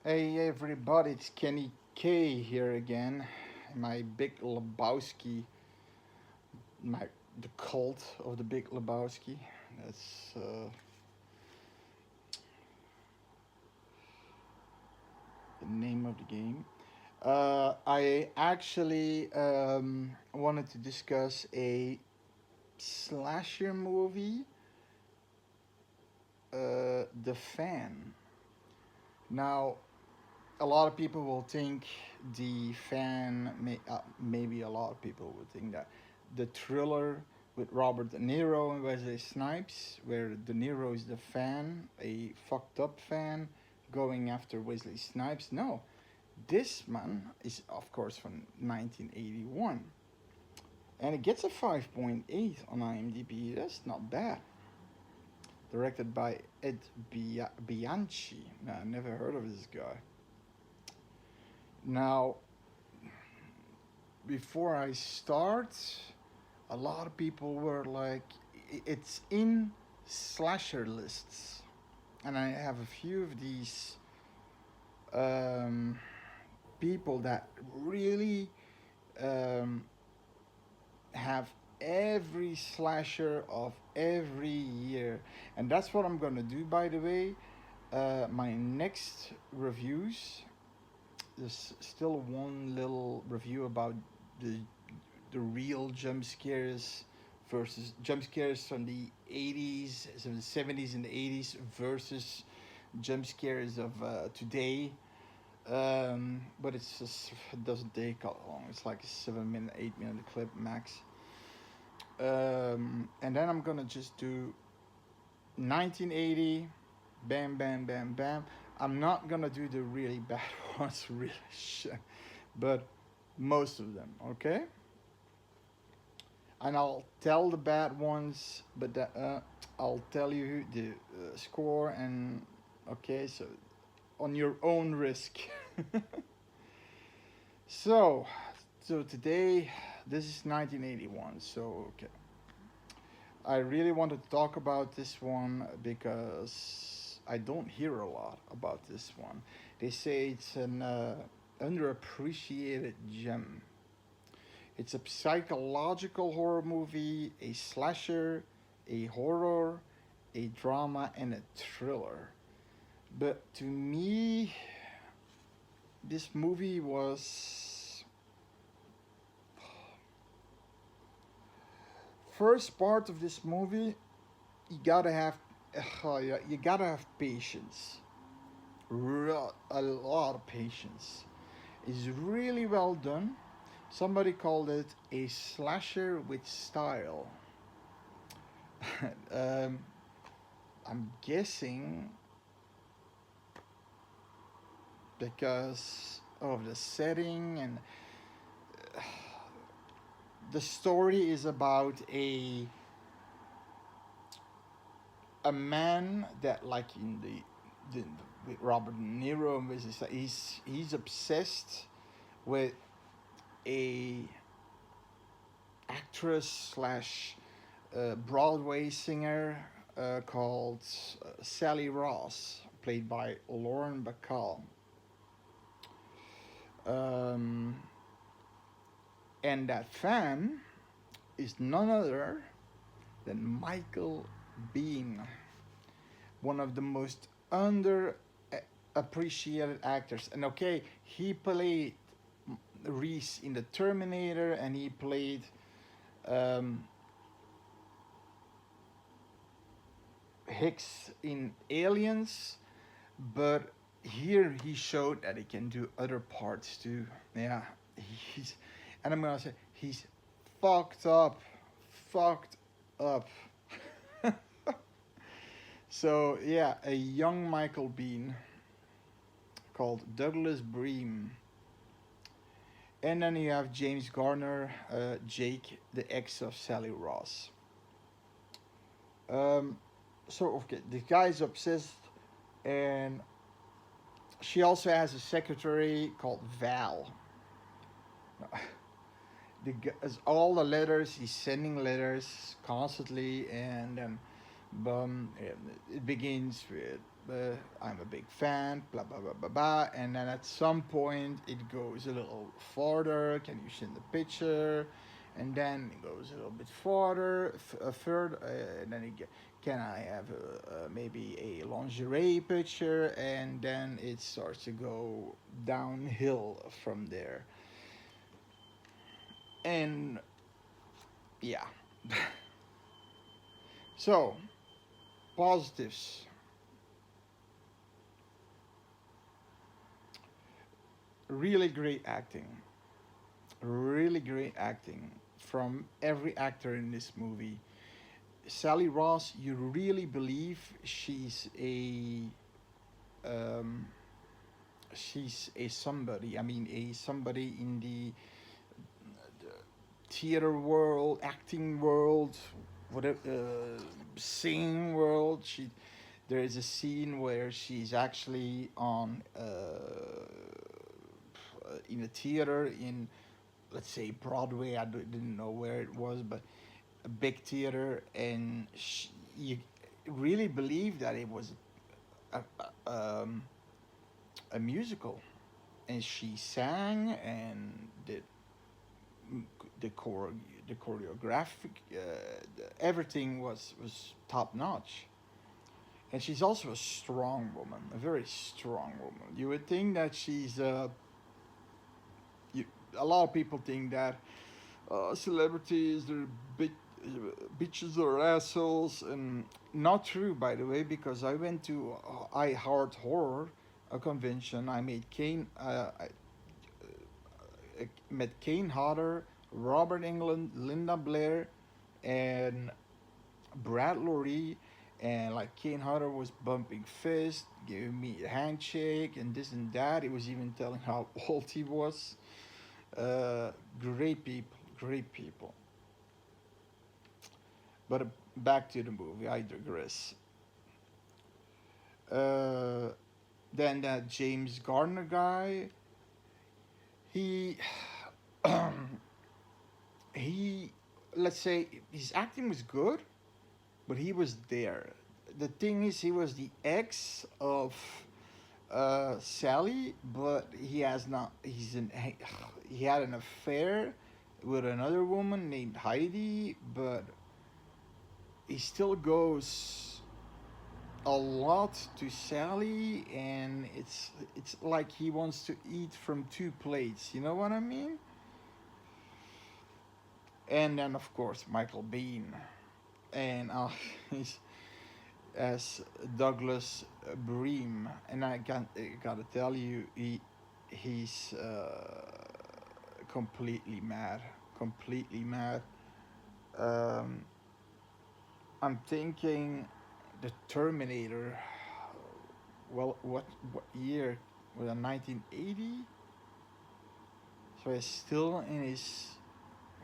Hey everybody, it's Kenny K here again. My Big Lebowski, my the cult of the Big Lebowski. That's the name of the game. I actually wanted to discuss a slasher movie, The Fan. Now, a lot of people will think the fan maybe a lot of people would think that the thriller with Robert De Niro and Wesley Snipes, where De Niro is the fan, a fucked up fan going after Wesley Snipes. No, this man is of course from 1981, and it gets a 5.8 on IMDb. That's not bad. Directed by Ed Bianchi. Now, I never heard of this guy. Now, before I start, a lot of people were like, it's in slasher lists. And I have a few of these um, people that really um, have every slasher of every year. And that's what I'm gonna do, by the way. My next reviews, there's still one little review about the the real jump scares versus jump scares from the 80s, from the 70s and the 80s versus jump scares of today. But it's just, it doesn't take long. It's like a 7 minute, 8 minute clip max. And then I'm gonna just do 1980, bam, bam, bam, bam. I'm not gonna do the really bad ones, really shit, but most of them, okay? And I'll tell the bad ones, but I'll tell you the score and okay, so on your own risk. so, so today, this is 1981. So okay, I really wanted to talk about this one because I don't hear a lot about this one. They say it's an underappreciated gem. It's a psychological horror movie, a slasher, a horror, a drama, and a thriller. But to me, this movie was first part of this movie. You gotta have, you gotta have patience, a lot of patience. It's really well done. Somebody called it a slasher with style. um, I'm guessing because of the setting and the story is about a man that like in the with Robert De Niro he's obsessed with a actress slash Broadway singer called Sally Ross, played by Lauren Bacall. Um, and that fan is none other than Michael Biehn, one of the most under appreciated actors. And okay, he played Reese in the Terminator, and he played um, Hicks in Aliens, but here he showed that he can do other parts too. Yeah, he's, and I'm gonna say he's fucked up, fucked up. So yeah, a young Michael Biehn called Douglas Bream, and then you have James Garner, Jake, the ex of Sally Ross. Um, so okay, the guy's obsessed, and she also has a secretary called Val. All the letters, he's sending letters constantly, and it begins with I'm a big fan, blah blah blah blah blah. And then at some point it goes a little farther. Can you send the picture? And then it goes a little bit farther, further, and then it can I have maybe a lingerie picture? And then it starts to go downhill from there. And yeah, so positives. Really great acting, really great acting from every actor in this movie. Sally Ross, you really believe um, she's a somebody. I mean, a somebody in the theater world, acting world, whatever, singing world. There is a scene where she's actually on in a theater in, let's say, Broadway. Didn't know where it was, but a big theater, and you really believe that it was a, a musical, and she sang and did the core the choreographic everything was top notch. And she's also a strong woman, a very strong woman. You would think that she's you, a lot of people think that celebrities they're big bitches or assholes, and not true, by the way, because I went to I Heart Horror, a convention. I made Kane met Kane Hodder, Robert Englund, Linda Blair, and Brad Loree. And like Kane Hodder was bumping fist, giving me a handshake and this and that. He was even telling how old he was. Great people, great people. But back to the movie, I digress. Uh, then that James Garner guy, he, he, let's say his acting was good, but he was there. The thing is, he was the ex of Sally, but he has not. He had an affair with another woman named Heidi, but he still goes a lot to Sally, and it's like he wants to eat from two plates. You know what I mean? And then of course Michael Bean, and he's as Douglas Bream, and gotta tell you, he's completely mad, completely mad. Um, I'm thinking the Terminator. Well, what year? Was it 1980? So he's still in his,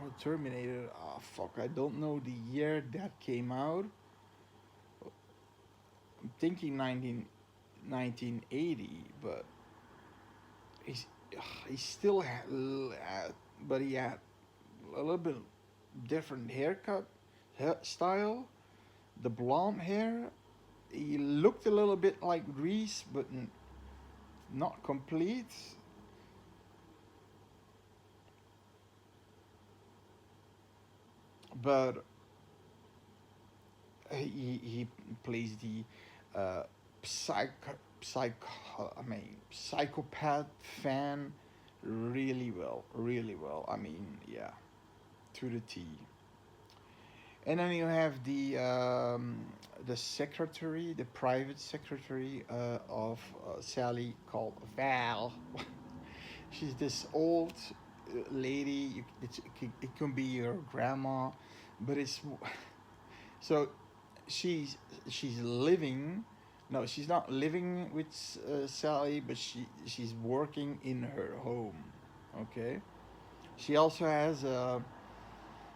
well, Terminator. Oh fuck! I don't know the year that came out. I'm thinking 1980, but he's he still but he had a little bit different style. The blonde hair. He looked a little bit like Grease, but not complete. But he plays the psych psych I mean psychopath fan really well, really well. I mean, yeah, to the T. And then you have the secretary, the private secretary of Sally, called Val. She's this old lady. It can be your grandma, but it's so she's she's living. No, she's not living with Sally, but she's working in her home. Okay. She also has a,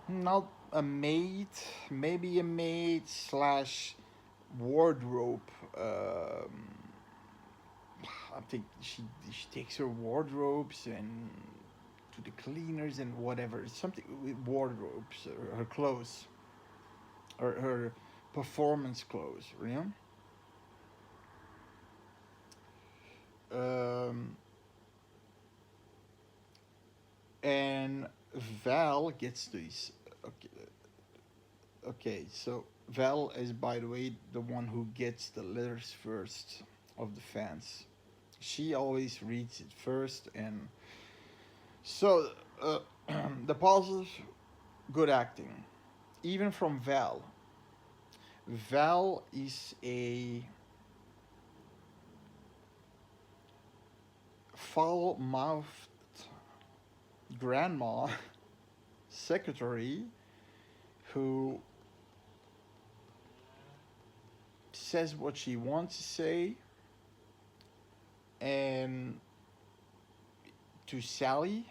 not a maid, maybe a maid slash wardrobe. I think she takes her wardrobes and to the cleaners and whatever. Something with wardrobes, her clothes, her performance clothes. You know. Val gets these. Okay, okay, so Val is, by the way, the one who gets the letters first of the fans. She always reads it first, and so the positive, good acting, even from Val. Val is a foul-mouthed grandma secretary who says what she wants to say, and to Sally.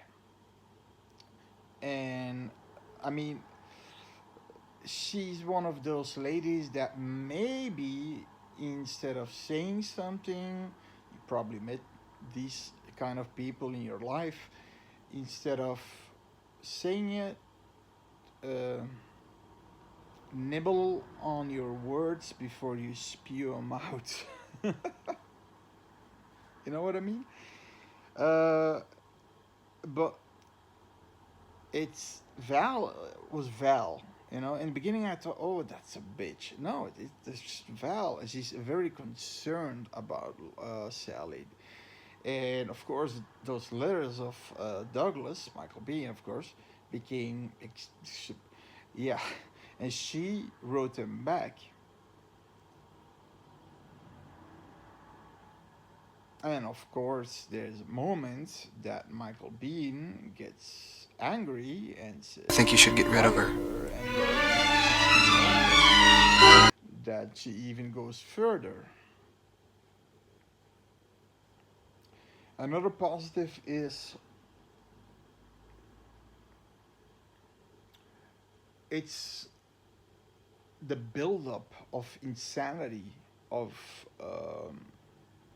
And I mean, she's one of those ladies that maybe instead of saying something, you probably met these kind of people in your life, instead of saying it, uh, nibble on your words before you spew them out. You know what I mean? Uh, but it's Val was Val. You know, in the beginning I thought, oh, that's a bitch. No, it's just Val. She's very concerned about Sally. And of course, those letters of Douglas, Michael Biehn, of course, became, yeah, and she wrote them back. And of course, there's moments that Michael Biehn gets angry and says, I think you should get rid of her. That she even goes further. Another positive is it's the buildup of insanity of um,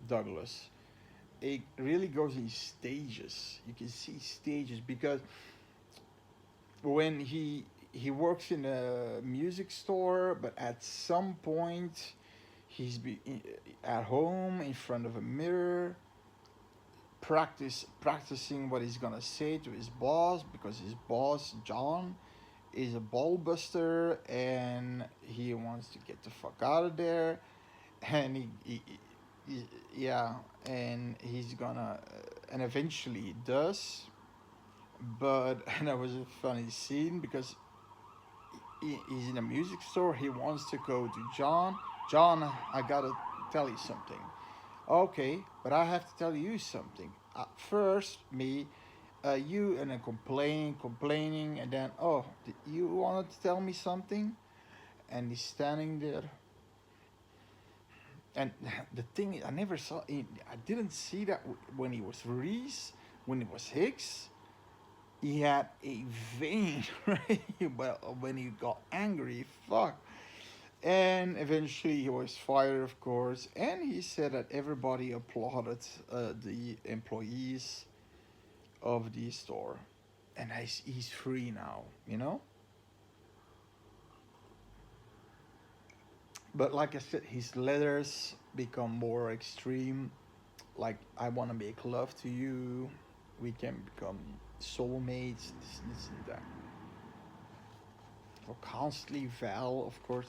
Douglas. It really goes in stages. You can see stages because when he works in a music store, but at some point at home in front of a mirror, practicing what he's gonna say to his boss, because his boss John is a ball buster and he wants to get the fuck out of there, and yeah, and he's gonna and eventually he does. But and that was a funny scene because he's in a music store. He wants to go to John. John, I gotta tell you something. Okay, but I have to tell you something. First, me, you, and then complaining, and then, oh, you wanted to tell me something? And he's standing there. And the thing is, I didn't see that when he was Reese, when it was Hicks. He had a vein, right? But when he got angry, fuck. And eventually he was fired, of course. And he said that everybody applauded the employees of the store. And he's free now, you know? But like I said, his letters become more extreme. Like, I want to make love to you. We can become soulmates, this and that. So constantly, Val, of course,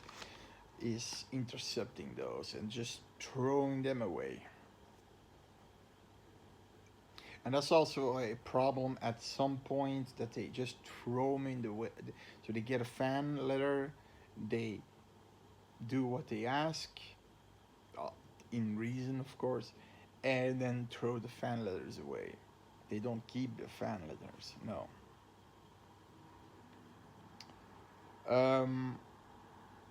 is intercepting those and just throwing them away. And that's also a problem at some point, that they just throw them in the way. So they get a fan letter, they do what they ask, uh, in reason, of course, and then throw the fan letters away. They don't keep the fan letters, no. Um,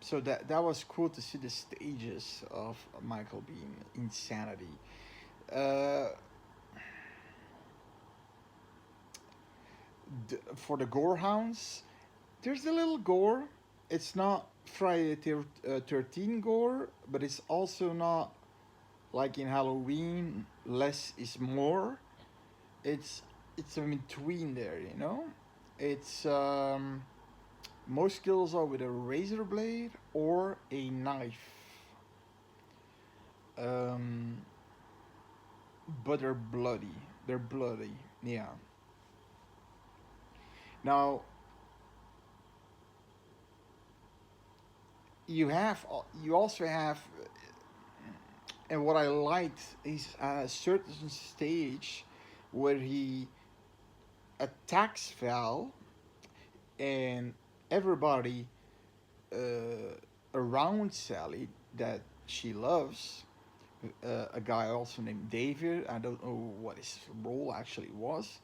so that was cool to see the stages of Michael Biehn insanity. Uh, for the gore hounds, there's a little gore. It's not Friday the 13 gore, but it's also not like in Halloween. Less is more. It's it's in between there, you know. It's most kills are with a razor blade or a knife. Um, but they're bloody. They're bloody. Yeah. Now you also have, and what I liked is a certain stage where he attacks Val, and everybody around Sally that she loves, a guy also named David. I don't know what his role actually was,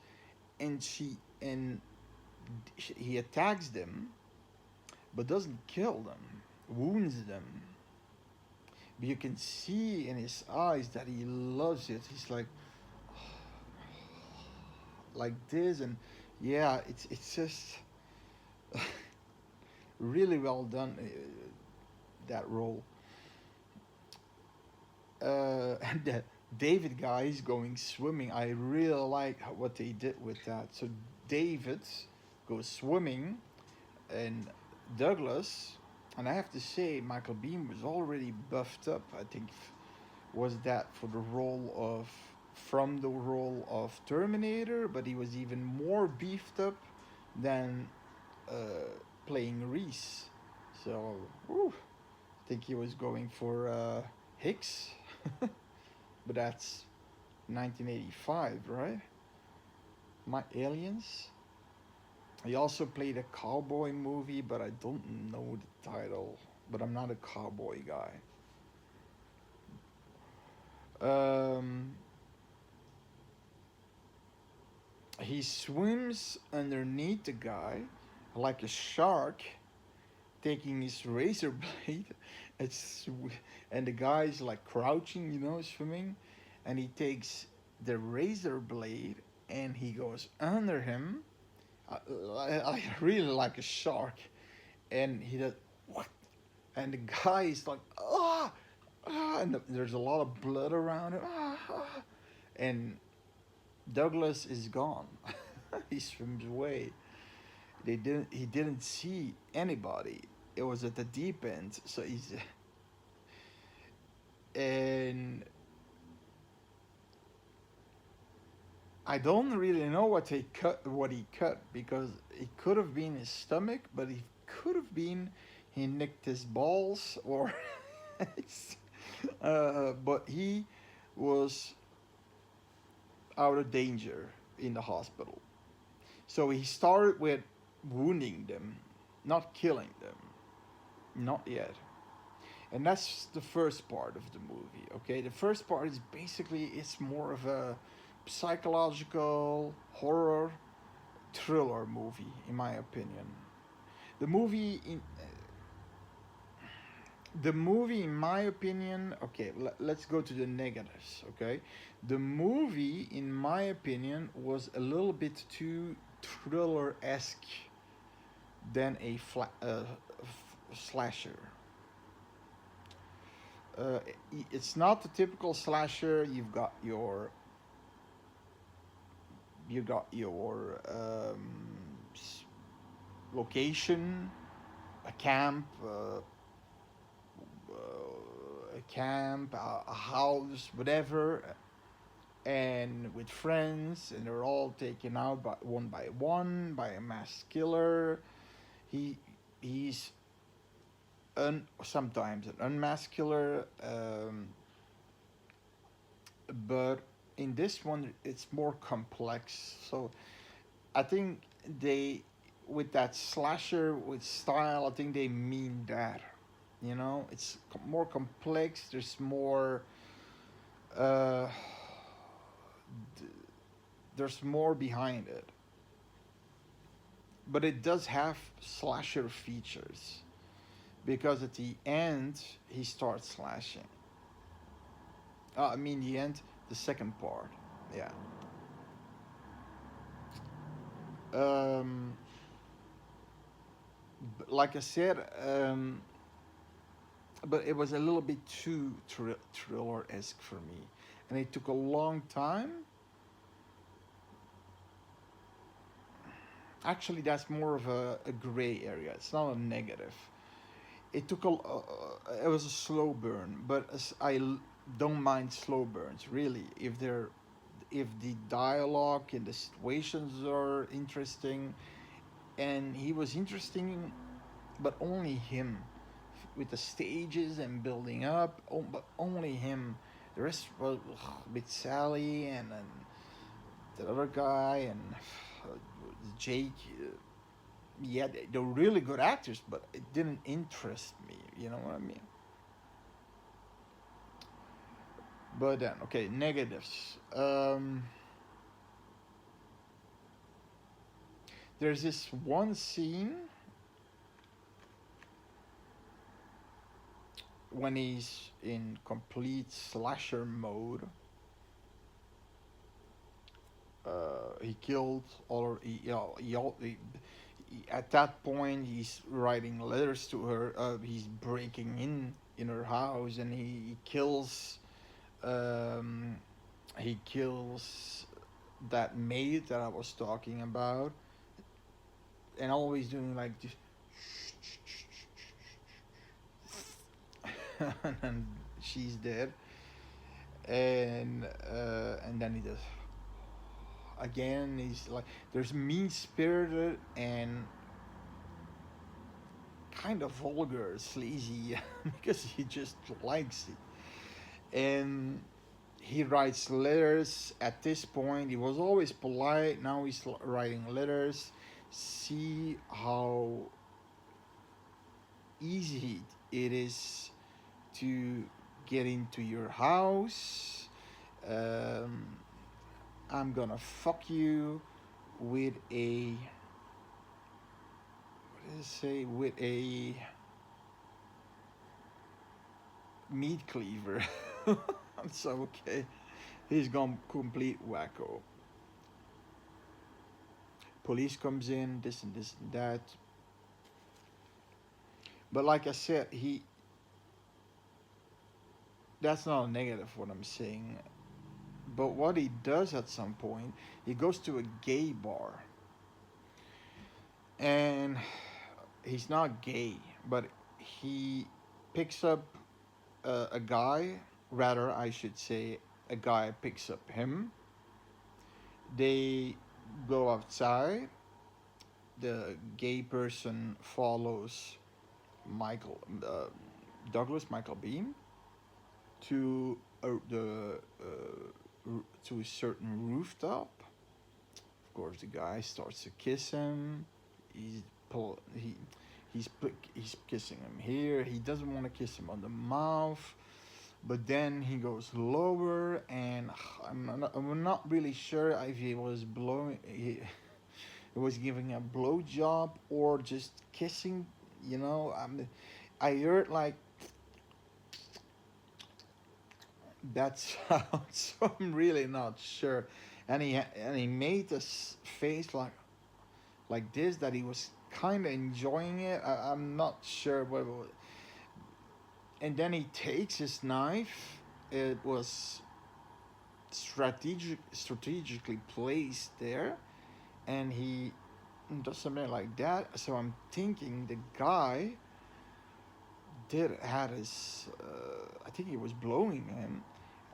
and he attacks them, but doesn't kill them, wounds them. But you can see in his eyes that he loves it. He's like this, and yeah, it's just really well done. That role. And the David guy is going swimming. I really like what they did with that. So David goes swimming, and Douglas, and I have to say, Michael Biehn was already buffed up. I think was that for the role of from the role of Terminator, but he was even more beefed up than playing Reese. So, whew, I think he was going for Hicks, but that's 1985, right? My Aliens. He also played a cowboy movie, but I don't know the title. But I'm not a cowboy guy. Um, he swims underneath the guy like a shark, taking his razor blade. It's and the guy's like crouching, swimming, and he takes the razor blade and he goes under him. I really like a shark, and he does what? And the guy is like and there's a lot of blood around him, and Douglas is gone. He swims away. He didn't see anybody. It was at the deep end, so he's and I don't really know what he cut, because it could have been his stomach, but it could have been he nicked his balls, or but he was out of danger in the hospital. So he started with wounding them, not killing them, not yet. And that's the first part of the movie. Okay, the first part is basically it's more of a psychological horror thriller movie, in my opinion. The movie in in my opinion, okay, let's go to the negatives. Okay, the movie, in my opinion, was a little bit too thriller-esque than a slasher. uh, it's not the typical slasher. You got your location, a camp, a house, whatever, and with friends, and they're all taken out by one by a mass killer. He he's sometimes an unmasked killer, but in this one it's more complex. So I think they, with that slasher with style, I think they mean that. It's more complex. There's more. Uh, there's more behind it, but it does have slasher features, because at the end he starts slashing. I mean, the end, the second part. Yeah. Um, like I said, but it was a little bit too thriller esque for me, and it took a long time. Actually, that's more of a gray area. It's not a negative. It was a slow burn, but don't mind slow burns really if the dialogue and the situations are interesting, and he was interesting, but only him. with the stages and building up. Oh, but only him. The rest was with Sally and the other guy and Jake. Yeah, they're really good actors, but it didn't interest me. You know what I mean? But then, okay, negatives. There's this one scene when he's in complete slasher mode. He killed all. At that point, he's writing letters to her. He's breaking in her house, and he kills. Um, he kills that maid that I was talking about, and always doing like this, and she's dead, and then he does again. He's like, there's mean spirited and kind of vulgar, sleazy, because he just likes it. And he writes letters. At this point, he was always polite. Now he's writing letters. See how easy it is to get into your house. Um, I'm gonna fuck you with a, what did it say, with a meat cleaver. So okay, he's gone complete wacko. Police comes in, this and this and that. But like I said, he, that's not a negative what I'm saying. But what he does at some point, he goes to a gay bar. And he's not gay, but he picks up a guy, rather, I should say, a guy picks up him. They go outside. The gay person follows Michael, Michael Beam, to to a certain rooftop. Of course, the guy starts to kiss him. He's pull, he's kissing him here. He doesn't want to kiss him on the mouth, but then he goes lower, and I'm not really sure if he was blowing. He was giving a blow job or just kissing. You know, I heard like that sound, so I'm really not sure. And he made this face like this, that he was kind of enjoying it. I'm not sure what it was. And then he takes his knife. It was strategically placed there, and he does something like that. So I'm thinking the guy did had his. I think he was blowing him,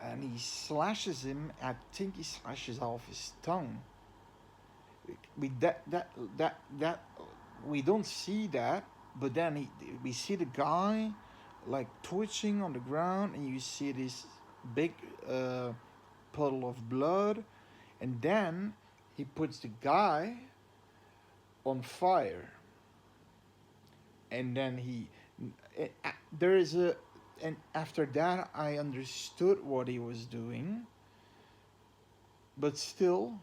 and he slashes him. I think he slashes off his tongue. We we don't see that, but then we see the guy like twitching on the ground, and you see this big puddle of blood, and then he puts the guy on fire, and then there is a, and after that I understood what he was doing, but still.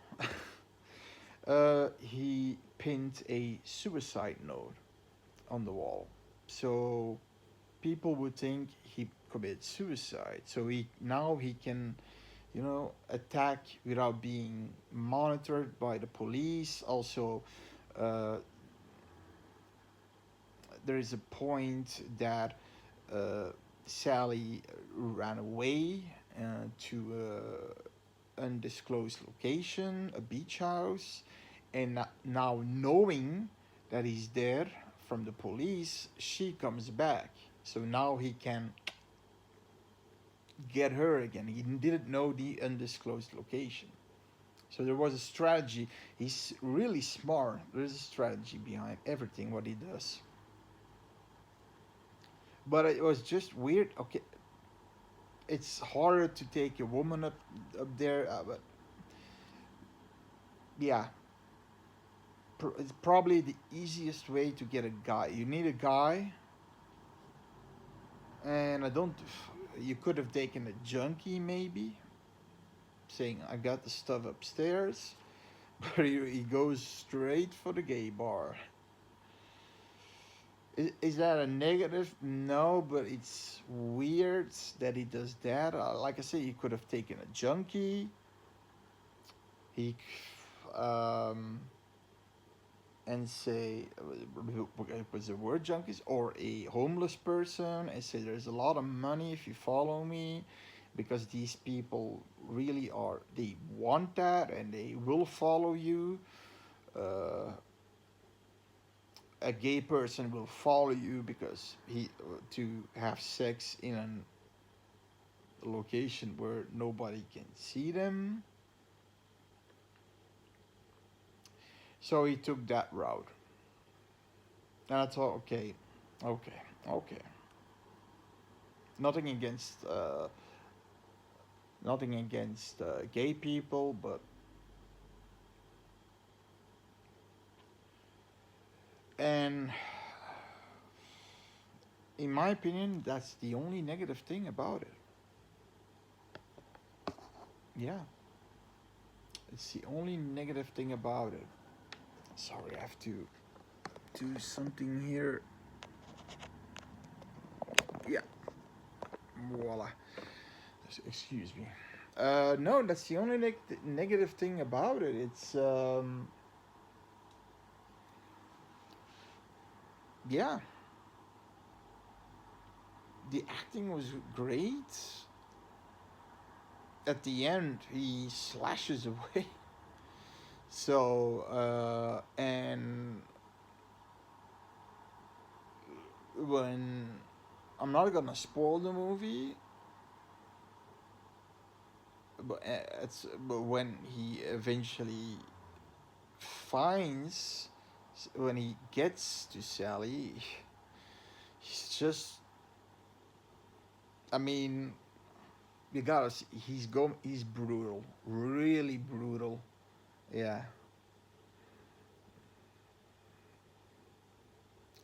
He pinned a suicide note on the wall, so people would think he committed suicide. So he can, attack without being monitored by the police. Also, uh, there is a point that Sally ran away to undisclosed location, a beach house, and now knowing that he's there from the police, she comes back. So now he can get her again. He didn't know the undisclosed location. So there was a strategy. He's really smart. There's a strategy behind everything what he does. but it was just weird. Okay, it's harder to take a woman up there, but yeah, it's probably the easiest way to get a guy. You need a guy, and I don't. You could have taken a junkie maybe, saying I got the stuff upstairs, but he goes straight for the gay bar. Is that a negative? No, but it's weird that he does that. Like I said, he could have taken a junkie. He, um, and say, was the word junkies, or a homeless person, and say there's a lot of money if you follow me, because these people really are, they want that and they will follow you. Uh, a gay person will follow you because he to have sex in a location where nobody can see them. So he took that route, and I thought, okay, okay, okay. Nothing against gay people, but and in my opinion, that's the only negative thing about it. Yeah, it's the only negative thing about it. Sorry, I have to do something here. Yeah, voila. Excuse me. No, that's the only negative thing about it. It's yeah, the acting was great. At the end, he slashes away. So and when I'm not gonna spoil the movie, but when he eventually finds, when he gets to Sally, he's just, I mean, you gotta see, he's brutal, really brutal. Yeah.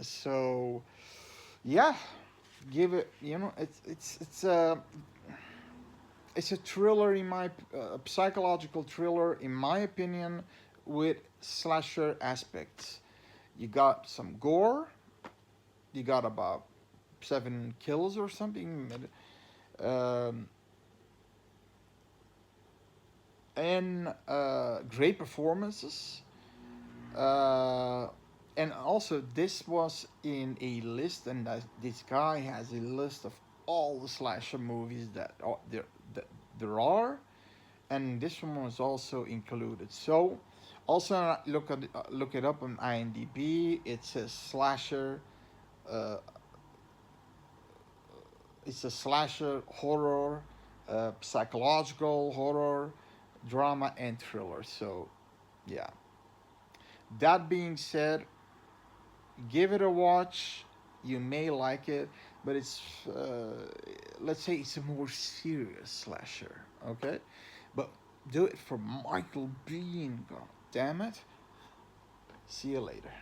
So yeah, give it. It's a thriller in my psychological thriller in my opinion, with slasher aspects. You got some gore. You got about 7 kills or something, um, and great performances. Uh, and also, this was in a list, and this guy has a list of all the slasher movies that there are, and this one was also included. So, also look it up on IMDb. It says slasher. Uh, it's a slasher horror, psychological horror, drama, and thriller. So, yeah. That being said, give it a watch. You may like it, but it's let's say it's a more serious slasher. Okay, but do it for Michael Biehn. God damn it. See you later.